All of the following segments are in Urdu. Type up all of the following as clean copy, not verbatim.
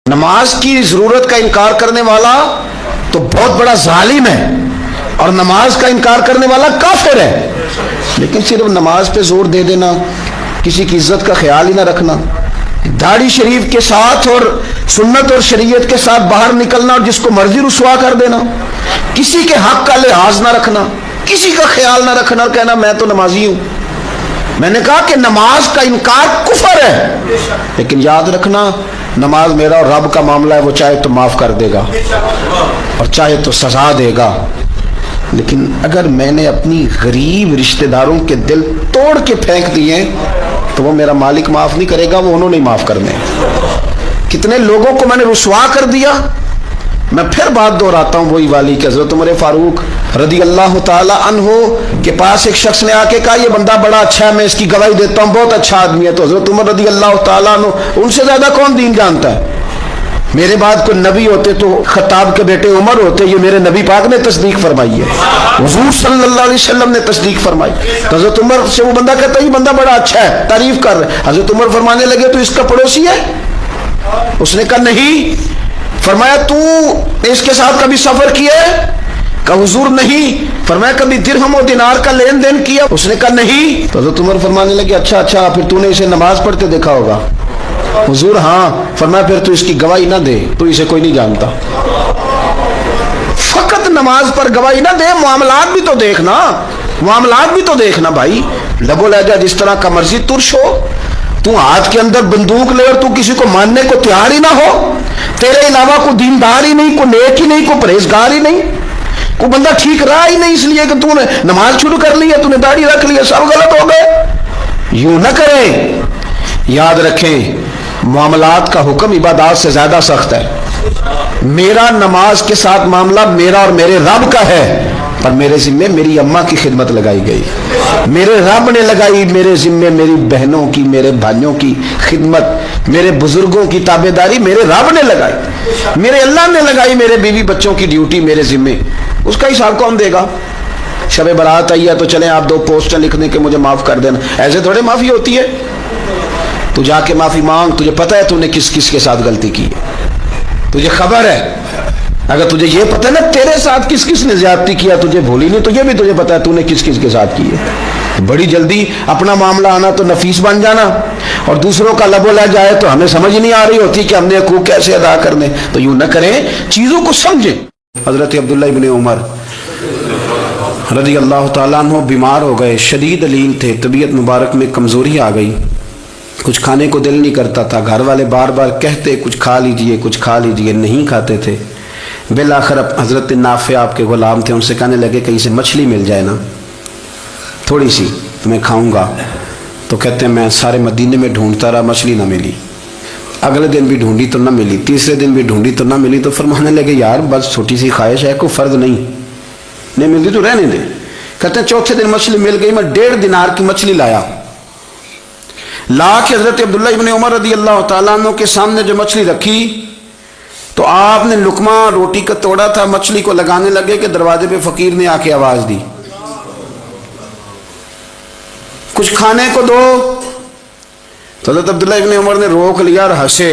نماز کی ضرورت کا انکار کرنے والا تو بہت بڑا ظالم ہے اور نماز کا انکار کرنے والا کافر ہے. لیکن صرف نماز پہ زور دے دینا، کسی کی عزت کا خیال ہی نہ رکھنا، داڑھی شریف کے ساتھ اور سنت اور شریعت کے ساتھ باہر نکلنا اور جس کو مرضی رسوا کر دینا، کسی کے حق کا لحاظ نہ رکھنا، کسی کا خیال نہ رکھنا اور کہنا میں تو نمازی ہوں. میں نے کہا کہ نماز کا انکار کفر ہے، لیکن یاد رکھنا نماز میرا اور رب کا معاملہ ہے، وہ چاہے تو معاف کر دے گا اور چاہے تو سزا دے گا. لیکن اگر میں نے اپنی غریب رشتہ داروں کے دل توڑ کے پھینک دیے تو وہ میرا مالک معاف نہیں کرے گا، وہ انہوں نے معاف کرنے. کتنے لوگوں کو میں نے رسوا کر دیا. میں پھر بات دہراتا ہوں وہی والی کہ حضرت عمر فاروق رضی اللہ تعالی عنہ کے پاس ایک شخص نے آ کے کہا یہ بندہ بڑا اچھا ہے، میں اس کی گواہی دیتا ہوں، بہت اچھا آدمی ہے. تو حضرت عمر رضی اللہ تعالیٰ عنہ، ان سے زیادہ کون دین جانتا ہے؟ میرے بعد کوئی نبی ہوتے تو خطاب کے بیٹے عمر ہوتے، یہ میرے نبی پاک نے تصدیق فرمائی ہے، حضور صلی اللہ علیہ وسلم نے تصدیق فرمائی. تو حضرت عمر سے وہ بندہ کہتا ہے یہ بندہ بڑا اچھا ہے، تعریف کر رہے. حضرت عمر فرمانے لگے تو اس کا پڑوسی ہے؟ اس نے کہا نہیں. فرمایا تو اس کے ساتھ کبھی سفر کیا ہے؟ کہا حضور نہیں. فرمایا کبھی درہم و دینار کا لین دین کیا؟ اس نے کہا نہیں. تو حضرت عمر فرمانے لگے اچھا پھر تو نے اسے نماز پڑھتے دیکھا ہوگا؟ حضور ہاں. فرمایا پھر تو اس کی گواہی نہ دے، تو اسے کوئی نہیں جانتا. فقط نماز پر گواہی نہ دے، معاملات بھی تو دیکھنا، معاملات بھی تو دیکھنا بھائی. لبو لہجہ جس طرح کا مرضی ترش ہو، تو ہاتھ کے اندر بندوق لے اور تو کسی کو ماننے کو تیار ہی نہ ہو، تیرے علاوہ کوئی دیندار ہی نہیں، کوئی نیک ہی نہیں، کوئی پرہیزگار ہی نہیں، کوئی بندہ ٹھیک رہا ہی نہیں، اس لیے کہ تو نے نماز شروع کر لی ہے، تو نے داڑھی رکھ لی ہے، سب غلط ہو گئے. یوں نہ کریں. یاد رکھیں معاملات کا حکم عبادات سے زیادہ سخت ہے. میرا نماز کے ساتھ معاملہ میرا اور میرے رب کا ہے، پر میرے ذمے میری اماں کی خدمت لگائی گئی، میرے رب نے لگائی میرے ذمے میری بہنوں کی، میرے بھائیوں کی خدمت، میرے بزرگوں کی تابعداری میرے رب نے لگائی، میرے اللہ نے لگائی. میرے بیوی بچوں کی ڈیوٹی میرے ذمے، اس کا حساب کون دے گا؟ شب برات آئی ہے تو چلیں آپ 2 پوسٹیں لکھ دیں کہ مجھے معاف کر دینا. ایسے تھوڑے معافی ہوتی ہے. تو جا کے معافی مانگ، تجھے پتہ ہے تو نے کس کس کے ساتھ غلطی کی ہے، تجھے خبر ہے. اگر تجھے یہ پتہ ہے نا تیرے ساتھ کس کس نے زیادتی کیا، تجھے بھولی نہیں، تو یہ بھی تجھے پتہ ہے تو نے کس کس کے ساتھ کی ہے. بڑی جلدی اپنا معاملہ آنا تو نفیس بن جانا، اور دوسروں کا لب و لہ جائے تو ہمیں سمجھ نہیں آ رہی ہوتی کہ ہم نے حقوق کیسے ادا کرنے. تو یوں نہ کریں، چیزوں کو سمجھیں. حضرت عبداللہ ابن عمر رضی اللہ تعالیٰ عنہ بیمار ہو گئے، شدید علیم تھے، طبیعت مبارک میں کمزوری آ گئی، کچھ کھانے کو دل نہیں کرتا تھا. گھر والے بار بار کہتے کچھ کھا لیجئے کچھ کھا لیجئے، نہیں کھاتے تھے. بالآخر حضرت نافع آپ کے غلام تھے، ان سے کہنے لگے کہیں سے مچھلی مل جائے نا تھوڑی سی تو میں کھاؤں گا. تو کہتے ہیں میں سارے مدینے میں ڈھونڈتا رہا، مچھلی نہ ملی. اگلے دن بھی ڈھونڈی تو نہ ملی، تیسرے دن بھی ڈھونڈی تو نہ ملی. تو فرمانے لگے یار بس چھوٹی سی خواہش ہے، کوئی فرض نہیں ملتی تو رہنے دے. کہتے ہیں چوتھے دن مچھلی مل گئی، میں 1.5 دینار کی مچھلی لایا، لا کے حضرت عبداللہ ابن عمر رضی اللہ تعالیٰ عنہ کے سامنے جو مچھلی رکھی تو آپ نے لقمہ روٹی کا توڑا تھا، مچھلی کو لگانے لگے کہ دروازے پہ فقیر نے آ کے آواز دی کچھ کھانے کو دو. تو حضرت عبداللہ ابن عمر نے روک لیا اور ہنسے.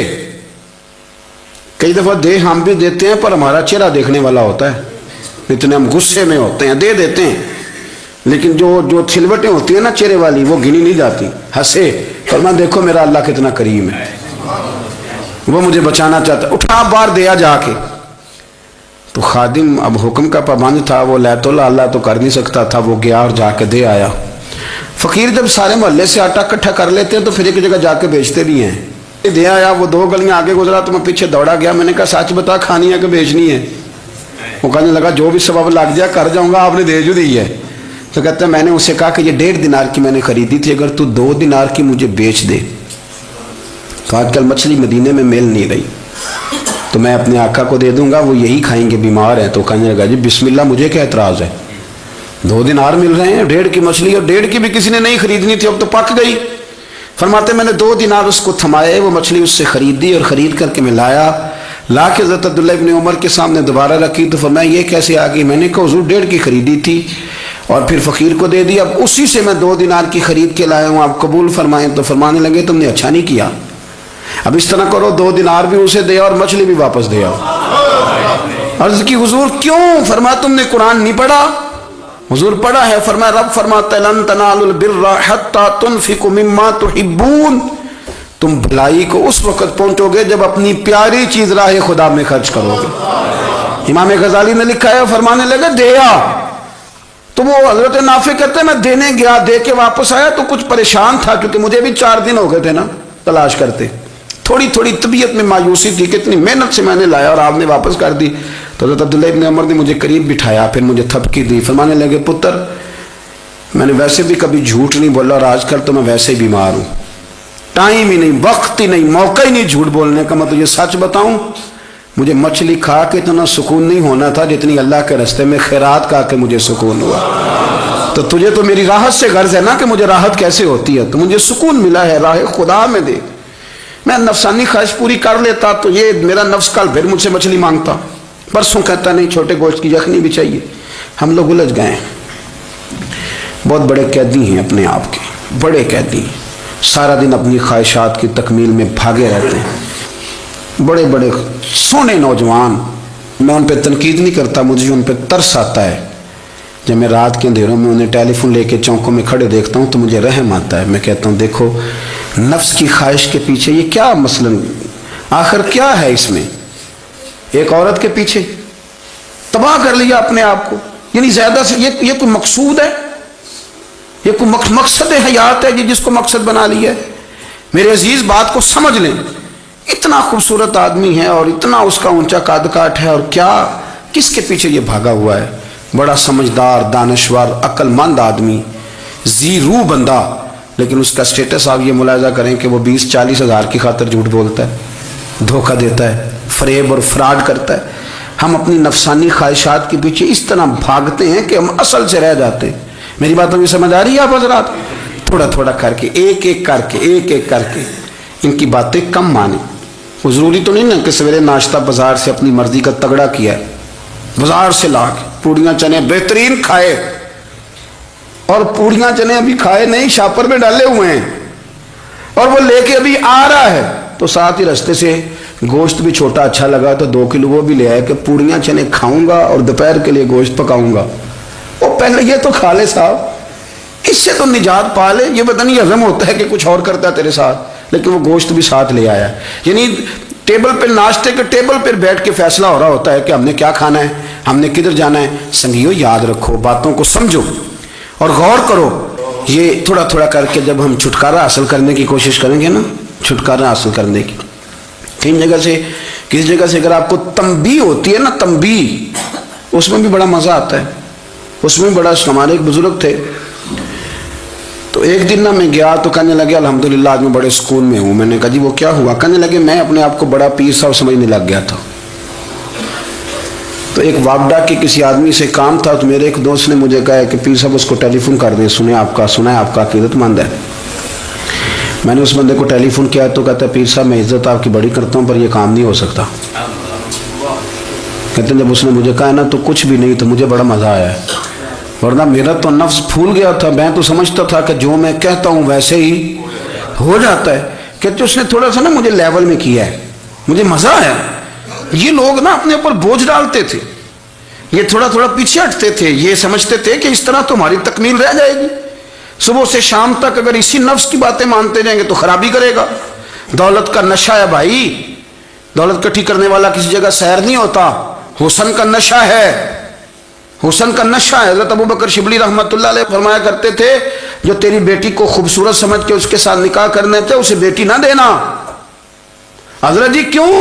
کئی دفعہ دے ہم بھی دیتے ہیں پر ہمارا چہرہ دیکھنے والا ہوتا ہے، اتنے ہم غصے میں ہوتے ہیں، دے دیتے ہیں، لیکن جو چھلوٹیں ہوتی ہیں نا چہرے والی وہ گنی نہیں جاتی. ہنسے، فرمایا دیکھو میرا اللہ کتنا کریم ہے، وہ مجھے بچانا چاہتا ہے، اٹھا بار دیا جا کے. تو خادم اب حکم کا پابند تھا، وہ لیت اللہ تو کر نہیں سکتا تھا، وہ گیا اور جا کے دے آیا. فقیر جب سارے محلے سے آٹا اکٹھا کر لیتے ہیں تو پھر ایک جگہ جا کے بیچتے بھی ہیں. دے آیا، وہ 2 گلیاں آگے گزرا تو میں پیچھے دوڑا گیا. میں نے کہا سچ بتا کھانی ہے کہ بیچنی ہے؟ وہ کہنے لگا جو بھی سبب لگ جائے کر جاؤں گا، آپ نے دے جو دی ہے. تو کہتا ہے میں نے اسے کہا کہ یہ 1.5 دینار کی میں نے خریدی تھی، اگر تو 2 دینار کی مجھے بیچ دے. تو آج کل مچھلی مدینے میں مل نہیں رہی، تو میں اپنے آقا کو دے دوں گا، وہ یہی کھائیں گے، بیمار ہیں. تو کہنے لگا جی بسم اللہ، مجھے کیا اعتراض ہے، 2 دینار مل رہے ہیں، 1.5 کی مچھلی، اور 1.5 کی بھی کسی نے نہیں خریدنی تھی، اب تو پک گئی. فرماتے میں نے 2 دینار اس کو تھمائے، وہ مچھلی اس سے خریدی اور خرید کر کے میں لا کے حضرت عبداللہ ابن عمر کے سامنے دوبارہ رکھی. تو فرمایا یہ کیسے آ گئی؟ میں نے کہا حضور 1.5 کی خریدی تھی اور پھر فقیر کو دے دی، اب اسی سے میں 2 دینار کی خرید کے لایا ہوں، آپ قبول فرمائیں. تو فرمانے لگے تم نے اچھا نہیں کیا، اب اس طرح کرو 2 دینار بھی اسے دے اور مچھلی بھی واپس دے آؤ. عرض کی حضور کیوں؟ فرمایا تم نے قرآن نہیں پڑھا؟ حضور پڑھا ہے. فرمایا رب فرماتا ہے لن تنالوا البر حتى تنفقوا مما تحبون. تم بھلائی کو اس وقت پہنچو گے جب اپنی پیاری چیز راہ خدا میں خرچ کرو گے. امام غزالی نے لکھا ہے, فرمانے لگے دیا. تو وہ حضرت نافع کہتے ہیں میں دینے گیا, دے کے واپس آیا تو کچھ پریشان تھا کیونکہ مجھے بھی 4 دن ہو گئے تھے نا تلاش کرتے. تھوڑی تھوڑی طبیعت میں مایوسی تھی کہ اتنی محنت سے میں نے لایا اور آپ نے واپس کر دی. تو حضرت عبداللہ ابن عمر نے مجھے قریب بٹھایا, پھر مجھے تھپکی دی. فرمانے لگے پتر میں نے ویسے بھی کبھی جھوٹ نہیں بولا, اور آج کل تو میں ویسے ہی بیمار ہوں, ٹائم ہی نہیں, وقت ہی نہیں, موقع ہی نہیں جھوٹ بولنے کا. میں تجھے سچ بتاؤں, مجھے مچھلی کھا کے اتنا سکون نہیں ہونا تھا جتنی اللہ کے راستے میں خیرات کھا کے مجھے سکون ہوا. تو تجھے تو میری راحت سے غرض ہے نا کہ مجھے راحت کیسے ہوتی ہے, تو مجھے سکون ملا ہے راہ خدا میں. دے میں نفسانی خواہش پوری کر لیتا تو یہ میرا نفس کل پھر مجھ سے مچھلی مانگتا. پرسوں کہتا نہیں چھوٹے گوشت کی یخنی بھی چاہیے. ہم لوگ الجھ گئے ہیں. بہت بڑے قیدی ہیں اپنے آپ کے, بڑے قیدی, سارا دن اپنی خواہشات کی تکمیل میں بھاگے رہتے ہیں. بڑے بڑے سونے نوجوان, میں ان پہ تنقید نہیں کرتا, مجھے ان پہ ترس آتا ہے. جب میں رات کے اندھیروں میں انہیں ٹیلی فون لے کے چوکوں میں کھڑے دیکھتا ہوں تو مجھے رحم آتا ہے. میں کہتا ہوں دیکھو نفس کی خواہش کے پیچھے یہ کیا مثلاً آخر کیا ہے اس میں؟ ایک عورت کے پیچھے تباہ کر لیا اپنے آپ کو. یعنی زیادہ سے یہ کوئی مقصود ہے؟ یہ کوئی مقصد حیات ہے جس کو مقصد بنا لیا ہے؟ میرے عزیز بات کو سمجھ لیں. اتنا خوبصورت آدمی ہے اور اتنا اس کا اونچا قد کاٹ ہے, اور کیا کس کے پیچھے یہ بھاگا ہوا ہے؟ بڑا سمجھدار, دانشور, عقل مند آدمی, ذی روح بندہ, لیکن اس کا سٹیٹس آپ یہ ملاحظہ کریں کہ وہ 20-40 ہزار کی خاطر جھوٹ بولتا ہے, دھوکہ دیتا ہے, فریب اور فراڈ کرتا ہے. ہم اپنی نفسانی خواہشات کے پیچھے اس طرح بھاگتے ہیں کہ ہم اصل سے رہ جاتے ہیں. میری بات ابھی سمجھ آ رہی ہے آپ حضرات؟ تھوڑا تھوڑا کر کے, ایک ایک کر کے ان کی باتیں کم مانیں. وہ ضروری تو نہیں نا کہ سویرے ناشتہ بازار سے اپنی مرضی کا تگڑا کیا ہے, بازار سے لا کے پوڑیاں چنے بہترین کھائے, اور پوڑیاں چنے ابھی کھائے نہیں, شاپر میں ڈالے ہوئے ہیں, اور وہ لے کے ابھی آ رہا ہے, تو ساتھ ہی رستے سے گوشت بھی چھوٹا اچھا لگا تو 2 کلو وہ بھی لے آئے کہ پوڑیاں چنے کھاؤں گا اور دوپہر کے لیے گوشت پکاؤں گا. وہ پہلے یہ تو کھا لے صاحب, اس سے تو نجات پا لے. یہ پتہ نہیں ہضم ہوتا ہے کہ کچھ اور کرتا ہے تیرے ساتھ, لیکن وہ گوشت بھی ساتھ لے آیا. یعنی ٹیبل پہ, ناشتے کے ٹیبل پہ بیٹھ کے فیصلہ ہو رہا ہوتا ہے کہ ہم نے کیا کھانا ہے, ہم نے کدھر جانا ہے. سنگیو یاد رکھو, باتوں کو سمجھو اور غور کرو. یہ تھوڑا تھوڑا کر کے جب ہم چھٹکارا حاصل کرنے کی کوشش کریں گے نا, چھٹکارا حاصل کرنے کی, کئی جگہ سے کسی جگہ سے اگر آپ کو تنبیہ ہوتی ہے نا, تنبیہ, اس میں بھی بڑا مزہ آتا ہے. اس میں بڑا, ہمارے ایک بزرگ تھے, تو ایک دن نا میں گیا تو کہنے لگے الحمدللہ آج میں بڑے سکون میں ہوں. میں نے کہا جی وہ کیا ہوا؟ کہنے لگے میں اپنے آپ کو بڑا پیر صاحب سمجھنے لگ گیا تھا. تو ایک واگڈا کے کسی آدمی سے کام تھا, تو میرے ایک دوست نے مجھے کہا کہ پیر صاحب اس کو ٹیلی فون کر دیں, سنا ہے آپ کا عقیدت مند ہے. میں نے اس بندے کو ٹیلی فون کیا تو کہتا ہے پیر صاحب میں عزت آپ کی بڑی کرتا ہوں پر یہ کام نہیں ہو سکتا. کہتے ہیں جب اس نے مجھے کہا نا تو کچھ بھی نہیں, تو مجھے بڑا مزہ آیا ہے, ورنہ میرا تو نفس پھول گیا تھا. میں تو سمجھتا تھا کہ جو میں کہتا ہوں ویسے ہی ہو جاتا ہے. کہتے اس نے تھوڑا سا نا مجھے لیول میں کیا ہے, مجھے مزہ آیا. یہ لوگ نا اپنے اوپر بوجھ ڈالتے تھے, یہ تھوڑا تھوڑا پیچھے ہٹتے تھے, یہ سمجھتے تھے کہ اس طرح تمہاری تکمیل رہ جائے گی. صبح سے شام تک اگر اسی نفس کی باتیں مانتے جائیں گے تو خرابی کرے گا. دولت کا نشہ ہے بھائی, دولت کٹھی کرنے والا کسی جگہ سیر نہیں ہوتا. حسن کا نشہ ہے, حسن کا نشہ ہے. حضرت ابو بکر شبلی رحمۃ اللہ علیہ فرمایا کرتے تھے جو تیری بیٹی کو خوبصورت سمجھ کے اس کے ساتھ نکاح کرنے تھے اسے بیٹی نہ دینا. حضرت جی کیوں؟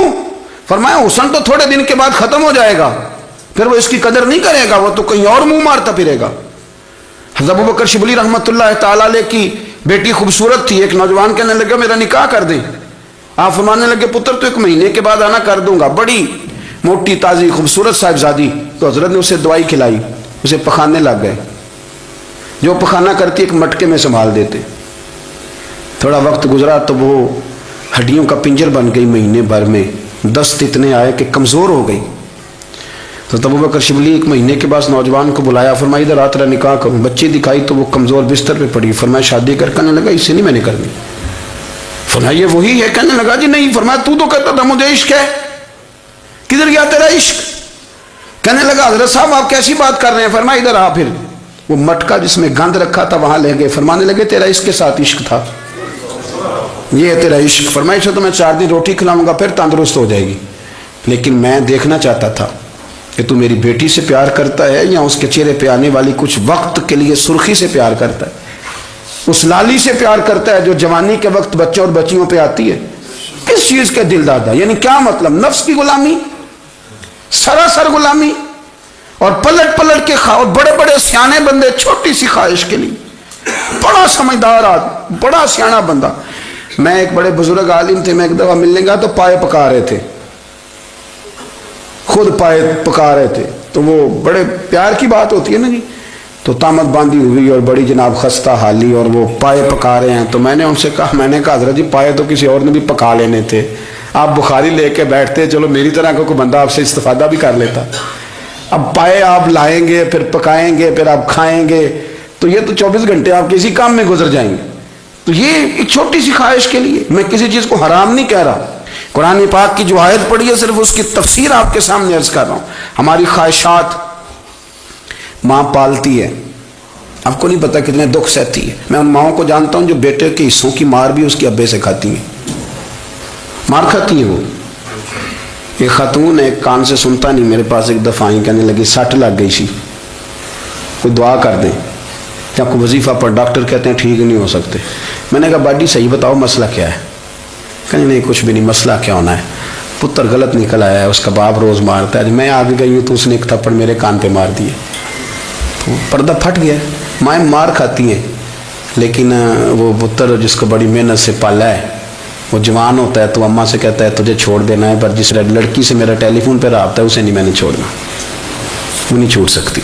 فرمایا حسن تو تھوڑے دن کے بعد ختم ہو جائے گا, پھر وہ اس کی قدر نہیں کرے گا, وہ تو کہیں اور منہ مارتا پھرے گا. حضرت ابو بکر شبلی رحمۃ اللہ تعالی علیہ کی بیٹی خوبصورت تھی. ایک نوجوان کہنے لگا میرا نکاح کر دیں. آپ فرمانے لگے پتر تو 1 مہینے کے بعد آنا, کر دوں گا. بڑی موٹی تازی خوبصورت صاحبزادی. تو حضرت نے اسے دوائی کھلائی, اسے پخانے لگ گئے. جو پخانہ کرتی ایک مٹکے میں سنبھال دیتے. تھوڑا وقت گزرا تو وہ ہڈیوں کا پنجر بن گئی. مہینے بھر میں دست اتنے آئے کہ کمزور ہو گئی. تو ابو بکر شبلی 1 مہینے کے بعد نوجوان کو بلایا, فرمایا ادھر رات نکاح کروں. بچی دکھائی تو وہ کمزور بستر پہ پڑی. فرمایا شادی کرنے لگا اس سے نہیں میں نے کرنی. فرمایا یہ وہی ہے؟ کہنے لگا جی نہیں۔ فرمایا تو کہتا تھا مجھے عشق ہے، کدھر گیا تیرا عشق؟ کہنے لگا حضرت صاحب آپ کیسی بات کر رہے ہیں؟ فرمایا ادھر آ۔ پھر وہ مٹکا جس میں گند رکھا تھا وہاں لے گئے، فرمانے لگے تیرا اس کے ساتھ عشق تھا، یہ ہے تیرا عشق۔ فرمایا اسے تو میں 4 دن روٹی کھلاؤں گا پھر تندرست ہو جائے گی، لیکن میں دیکھنا چاہتا تھا کہ تو میری بیٹی سے پیار کرتا ہے یا اس کے چہرے پہ آنے والی کچھ وقت کے لیے سرخی سے پیار کرتا ہے، اس لالی سے پیار کرتا ہے جو جوانی کے وقت بچوں اور بچیوں پہ آتی ہے، کس چیز کے دل دادا؟ یعنی کیا مطلب؟ نفس کی غلامی، سراسر غلامی، اور پلٹ پلٹ کے اور بڑے بڑے سیانے بندے چھوٹی سی خواہش کے لیے، بڑا سمجھدار آدمی، بڑا سیانا بندہ۔ میں ایک بڑے بزرگ عالم تھے، میں ایک دفعہ ملنے گیا تو پائے پکا رہے تھے، خود پائے پکا رہے تھے، تو وہ بڑے پیار کی بات ہوتی ہے نا جی، تو تامت باندھی ہوئی اور بڑی جناب خستہ حالی، اور وہ پائے پکا رہے ہیں۔ تو میں نے ان سے کہا، میں نے کہا حضرت جی پائے تو کسی اور نے بھی پکا لینے تھے، آپ بخاری لے کے بیٹھتے، چلو میری طرح کا کوئی بندہ آپ سے استفادہ بھی کر لیتا۔ اب پائے آپ لائیں گے، پھر پکائیں گے، پھر آپ کھائیں گے، تو یہ تو 24 گھنٹے آپ کسی کام میں گزر جائیں گے۔ تو یہ ایک چھوٹی سی خواہش کے لیے، میں کسی چیز کو حرام نہیں کہہ رہا، قرآن پاک کی جو آیت پڑھی ہے صرف اس کی تفسیر آپ کے سامنے عرض کر رہا ہوں۔ ہماری خواہشات ماں پالتی ہے، آپ کو نہیں پتا کتنے دکھ سہتی ہے۔ میں ان ماؤں کو جانتا ہوں جو بیٹے کے حصوں کی مار بھی اس کے ابے سے کھاتی ہیں، مار کھاتی ہیں وہ۔ ایک خاتون ایک کان سے سنتا نہیں، میرے پاس ایک دفعہ آئی، کہنے لگی 60 لگ گئی سی، کوئی دعا کر دیں یا کوئی وظیفہ پر، ڈاکٹر کہتے ہیں ٹھیک نہیں ہو سکتے۔ میں نے کہا باڈی صحیح بتاؤ مسئلہ کیا ہے؟ کہنے نہیں کچھ بھی نہیں، مسئلہ کیا ہونا ہے، پتر غلط نکل آیا ہے، اس کا باپ روز مارتا ہے، میں آگے گئی ہوں تو اس نے ایک تھپڑ میرے کان پہ مار دیے، تو پردہ پھٹ گیا۔ مائیں مار کھاتی ہیں، لیکن وہ پتر جس کو بڑی محنت سے پالا ہے، وہ جوان ہوتا ہے تو اماں سے کہتا ہے تجھے چھوڑ دینا ہے، پر جس لڑکی سے میرا ٹیلی فون پہ رابطہ ہے اسے نہیں میں نے چھوڑنا، وہ نہیں چھوڑ سکتی،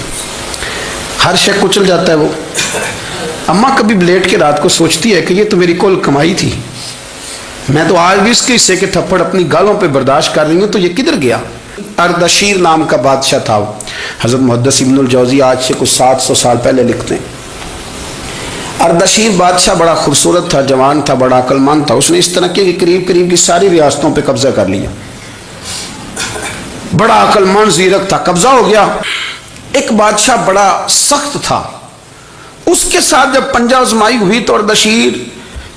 ہر شے کچل جاتا ہے وہ۔ اماں کبھی لیٹ کے رات کو سوچتی ہے کہ یہ تو میری کل کمائی تھی، میں تو آج بھی اس کے حصے کے تھپڑ اپنی گالوں پہ برداشت کر رہی ہوں، تو یہ کدھر گیا؟ اردشیر نام کا بادشاہ تھا، حضرت محدث ابن الجوزی آج سے کچھ 700 سال پہلے لکھتے ہیں۔ اردشیر بادشاہ بڑا خوبصورت تھا، جوان تھا، بڑا عقل مند تھا، اس نے اس طرح کے قریب قریب کی ساری ریاستوں پہ قبضہ کر لیا، بڑا عقل مند زیرک تھا، قبضہ ہو گیا۔ ایک بادشاہ بڑا سخت تھا، اس کے ساتھ جب پنجہ آزمائی ہوئی تو اردشیر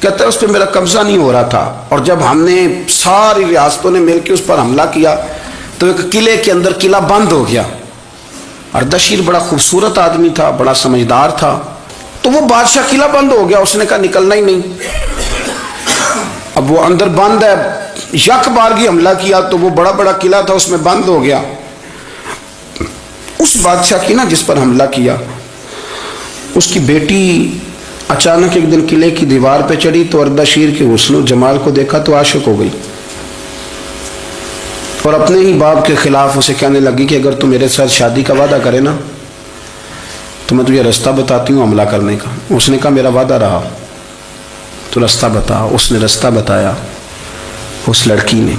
کہتا ہے اس پہ میرا قبضہ نہیں ہو رہا تھا، اور جب ہم نے ساری ریاستوں نے مل کے اس پر حملہ کیا تو ایک قلعے کے اندر قلعہ بند ہو گیا۔ اردشیر بڑا خوبصورت آدمی تھا، بڑا سمجھدار تھا، تو وہ بادشاہ قلعہ بند ہو گیا، اس نے کہا نکلنا ہی نہیں، اب وہ اندر بند ہے، یک بارگی حملہ کیا تو وہ بڑا بڑا قلعہ تھا اس میں بند ہو گیا۔ اس بادشاہ کی نا جس پر حملہ کیا، اس کی بیٹی اچانک ایک دن قلعے کی دیوار پہ چڑھی تو اردشیر کے حسن و جمال کو دیکھا تو عاشق ہو گئی، اور اپنے ہی باپ کے خلاف اسے کہنے لگی کہ اگر تو میرے ساتھ شادی کا وعدہ کرے نا تو میں تجھے رستہ بتاتی ہوں حملہ کرنے کا۔ اس نے کہا میرا وعدہ رہا، تو رستہ بتا۔ اس نے رستہ بتایا اس لڑکی نے،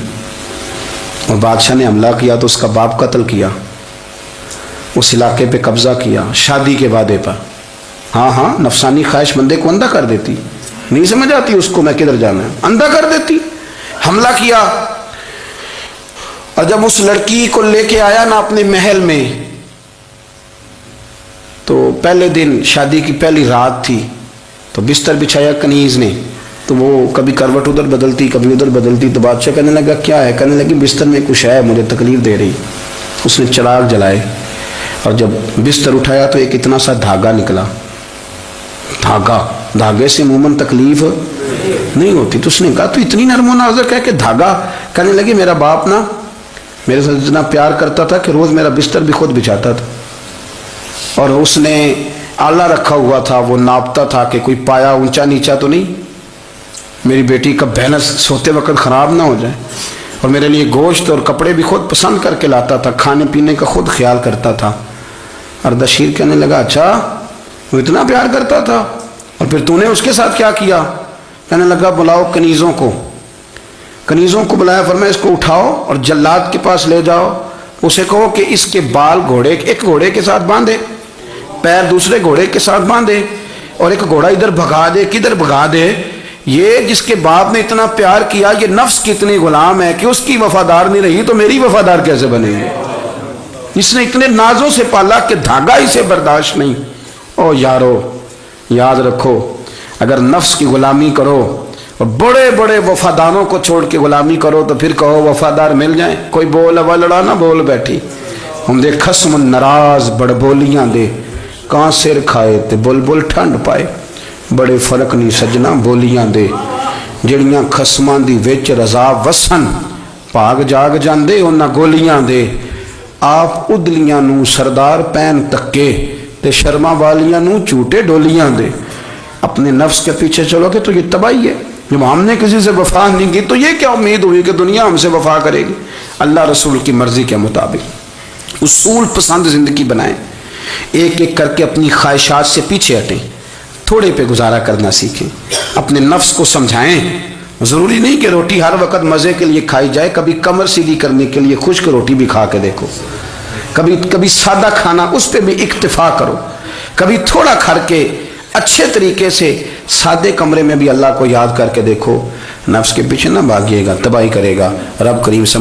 اور بادشاہ نے حملہ کیا تو اس کا باپ قتل کیا، اس علاقے پہ قبضہ کیا شادی کے وعدے پر۔ ہاں نفسانی خواہش بندے کو اندھا کر دیتی، نہیں سمجھ آتی اس کو میں کدھر جانا ہے، اندھا کر دیتی۔ حملہ کیا، اور جب اس لڑکی کو لے کے آیا نا اپنے محل میں، تو پہلے دن شادی کی پہلی رات تھی، تو بستر بچھایا کنیز نے، تو وہ کبھی کروٹ ادھر بدلتی کبھی ادھر بدلتی، تو بادشاہ کہنے لگا کیا ہے؟ کہنے لگی بستر میں کچھ ہے مجھے تکلیف دے رہی۔ اس نے چراغ جلائے اور جب بستر اٹھایا تو ایک اتنا سا دھاگا نکلا، دھاگے سے عموماً تکلیف نہیں ہوتی، تو اس نے کہا تو اتنی نرم و نازک ہے کہ دھاگا؟ کہنے لگی میرا باپ نا میرے ساتھ اتنا پیار کرتا تھا کہ روز میرا بستر بھی خود بچھاتا تھا، اور اس نے آلہ رکھا ہوا تھا، وہ ناپتا تھا کہ کوئی پایا اونچا نیچا تو نہیں، میری بیٹی کا بیلنس سوتے وقت خراب نہ ہو جائے، اور میرے لیے گوشت اور کپڑے بھی خود پسند کر کے لاتا تھا، کھانے پینے کا خود خیال کرتا تھا۔ اردشیر کہنے لگا اچھا وہ اتنا پیار کرتا تھا، اور پھر تو نے اس کے ساتھ کیا کیا؟ کہنے لگا بلاؤ کنیزوں کو بلایا، فرمایا اس کو اٹھاؤ اور جلاد کے پاس لے جاؤ، اسے کہو کہ اس کے بال ایک گھوڑے کے ساتھ باندھے، پیر دوسرے گھوڑے کے ساتھ باندھے، اور ایک گھوڑا ادھر بھگا دے، کدھر بھگا دے، یہ جس کے باپ نے اتنا پیار کیا، یہ نفس کی اتنی غلام ہے کہ اس کی وفادار نہیں رہی تو میری وفادار کیسے بنے گی؟ اس نے اتنے نازوں سے پالا کہ دھاگا اسے برداشت نہیں۔ او یارو یاد رکھو، اگر نفس کی غلامی کرو اور بڑے بڑے وفاداروں کو چھوڑ کے غلامی کرو تو پھر کہو وفادار مل جائیں۔ کوئی بول ہوا لڑا نہ بول بیٹھی، ہم دے خصم ناراض بڑ بولیاں دے، کہاں سر کھائے تے بلبل ٹھنڈ پائے۔ بڑے فرق نہیں سجنا بولیاں دے، جڑیاں خصماں دی وچ رضا وسن، بھاگ جاگ جاندے انہاں گولیاں دے۔ آپ ادلیاں نو سردار پین تکے تے شرما والیاں نو چوٹے ڈولیاں دے۔ اپنے نفس کے پیچھے چلو گے تو یہ تباہی ہے۔ جب ہم نے کسی سے وفا نہیں کی تو یہ کیا امید ہوئی کہ دنیا ہم سے وفا کرے گی؟ اللہ رسول کی مرضی کے مطابق اصول پسند زندگی بنائیں، ایک ایک کر کے اپنی خواہشات سے پیچھے ہٹیں، تھوڑے پہ گزارا کرنا سیکھیں، اپنے نفس کو سمجھائیں۔ ضروری نہیں کہ روٹی ہر وقت مزے کے لیے کھائی جائے، کبھی کمر سیدھی کرنے کے لیے خشک روٹی بھی کھا کے دیکھو، کبھی سادہ کھانا اس پہ بھی اکتفا کرو، کبھی تھوڑا کھا کے اچھے طریقے سے سادے کمرے میں بھی اللہ کو یاد کر کے دیکھو۔ نفس کے پیچھے نہ بھاگیے گا، تباہی کرے گا۔ رب کریم سمجھ